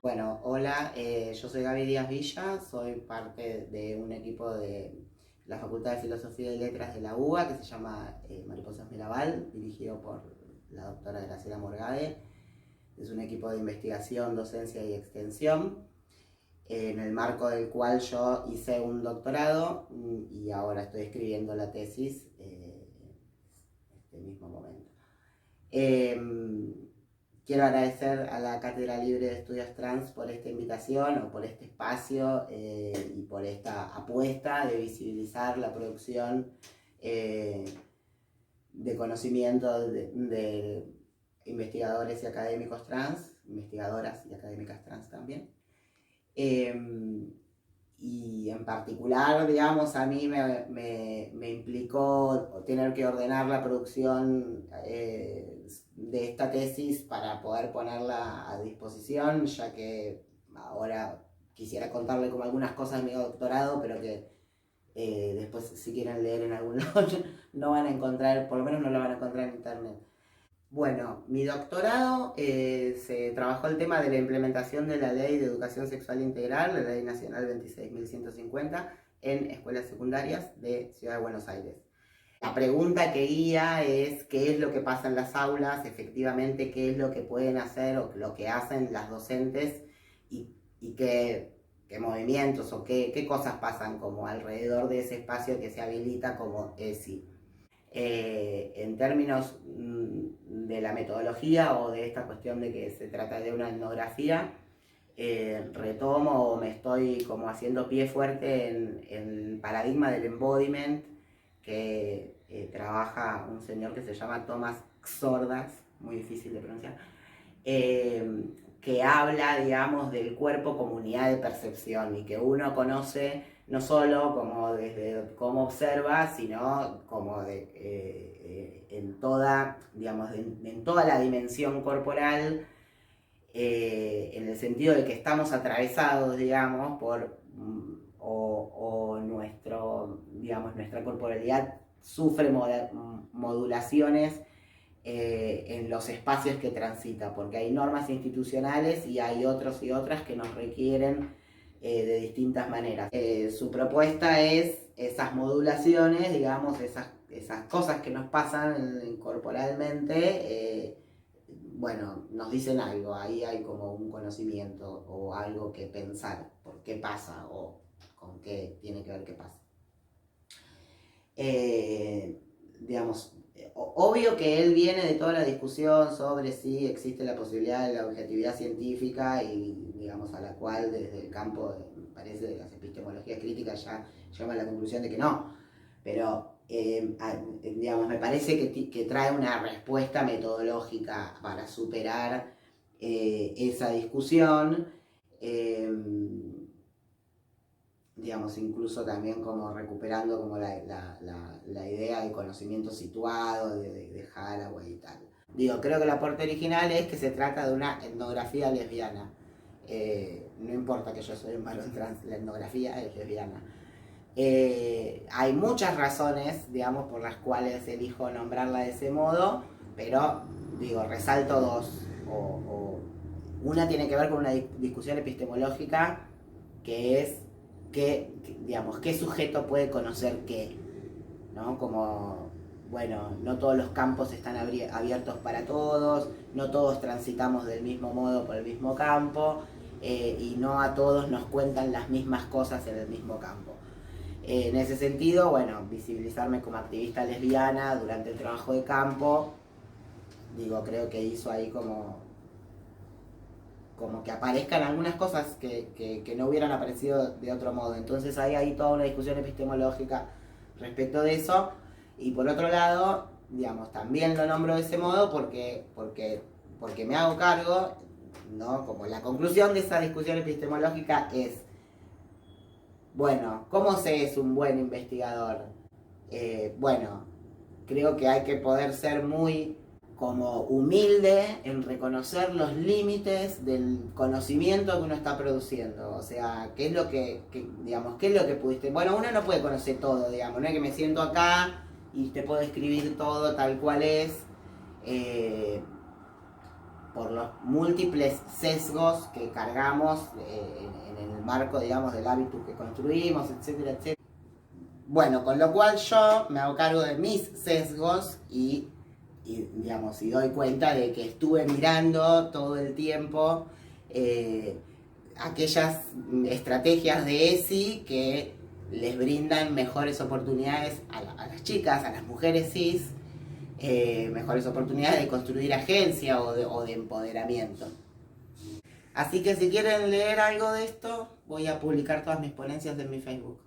Bueno, hola, yo soy Gaby Díaz Villa, soy parte de un equipo de la Facultad de Filosofía y Letras de la UBA que se llama Mariposas Mirabal, dirigido por la doctora Graciela Morgade. Es un equipo de investigación, docencia y extensión, en el marco del cual yo hice un doctorado y ahora estoy escribiendo la tesis en este mismo momento. Quiero agradecer a la Cátedra Libre de Estudios Trans por esta invitación o por este espacio y por esta apuesta de visibilizar la producción de conocimiento de investigadores y académicos trans, investigadoras y académicas trans también. Y en particular, digamos, a mí me implicó tener que ordenar la producción de esta tesis para poder ponerla a disposición, ya que ahora quisiera contarle como algunas cosas de mi doctorado, pero que después si quieren leer en algún lado no van a encontrar, por lo menos no lo van a encontrar en internet. Bueno, mi doctorado se trabajó el tema de la implementación de la Ley de Educación Sexual Integral, la Ley Nacional 26.150, en escuelas secundarias de Ciudad de Buenos Aires. La pregunta que guía es qué es lo que pasa en las aulas, efectivamente qué es lo que pueden hacer o lo que hacen las docentes y qué movimientos o qué cosas pasan como alrededor de ese espacio que se habilita como ESI. En términos de la metodología o de esta cuestión de que se trata de una etnografía, retomo o me estoy como haciendo pie fuerte en el paradigma del embodiment que trabaja un señor que se llama Thomas Xordas, muy difícil de pronunciar, que habla, digamos, del cuerpo como unidad de percepción y que uno conoce no solo como desde cómo observa, sino como en toda, digamos, en toda la dimensión corporal, en el sentido de que estamos atravesados, digamos, por o nuestro, digamos, nuestra corporalidad sufre modulaciones en los espacios que transita, porque hay normas institucionales y hay otros y otras que nos requieren de distintas maneras. Su propuesta es esas modulaciones, digamos, esas cosas que nos pasan corporalmente, bueno, nos dicen algo, ahí hay como un conocimiento o algo que pensar, por qué pasa o con qué tiene que ver qué pasa. Digamos, obvio que él viene de toda la discusión sobre si existe la posibilidad de la objetividad científica y, digamos, a la cual desde el campo, me parece, de las epistemologías críticas ya llama a la conclusión de que no. Pero, digamos, me parece que trae una respuesta metodológica para superar esa discusión. Digamos, incluso también como recuperando como la idea de conocimiento situado de Haraway y tal. Digo, creo que el aporte original es que se trata de una etnografía lesbiana. No importa que yo soy un varón trans, la etnografía es lesbiana. Hay muchas razones, digamos, por las cuales elijo nombrarla de ese modo, pero, digo, resalto dos. Una tiene que ver con una discusión epistemológica que es digamos, qué sujeto puede conocer qué, ¿no? Como, bueno, no todos los campos están abiertos para todos, no todos transitamos del mismo modo por el mismo campo, y no a todos nos cuentan las mismas cosas en el mismo campo. En ese sentido, bueno, visibilizarme como activista lesbiana durante el trabajo de campo, digo, creo que hizo ahí como que aparezcan algunas cosas que no hubieran aparecido de otro modo. Entonces hay toda una discusión epistemológica respecto de eso. Y por otro lado, digamos, también lo nombro de ese modo porque me hago cargo, ¿no? Como la conclusión de esa discusión epistemológica es, bueno, ¿cómo se es un buen investigador? Bueno, creo que hay que poder ser muy como humilde en reconocer los límites del conocimiento que uno está produciendo. O sea, qué es lo digamos, qué es lo que pudiste. Bueno, uno no puede conocer todo, digamos, no es que me siento acá y te puedo escribir todo tal cual es, por los múltiples sesgos que cargamos en el marco, digamos, del hábito que construimos, etcétera, etcétera. Bueno, con lo cual yo me hago cargo de mis sesgos y digamos, y doy cuenta de que estuve mirando todo el tiempo aquellas estrategias de ESI que les brindan mejores oportunidades a las chicas, a las mujeres cis, mejores oportunidades de construir agencia o de empoderamiento. Así que si quieren leer algo de esto, voy a publicar todas mis ponencias en mi Facebook.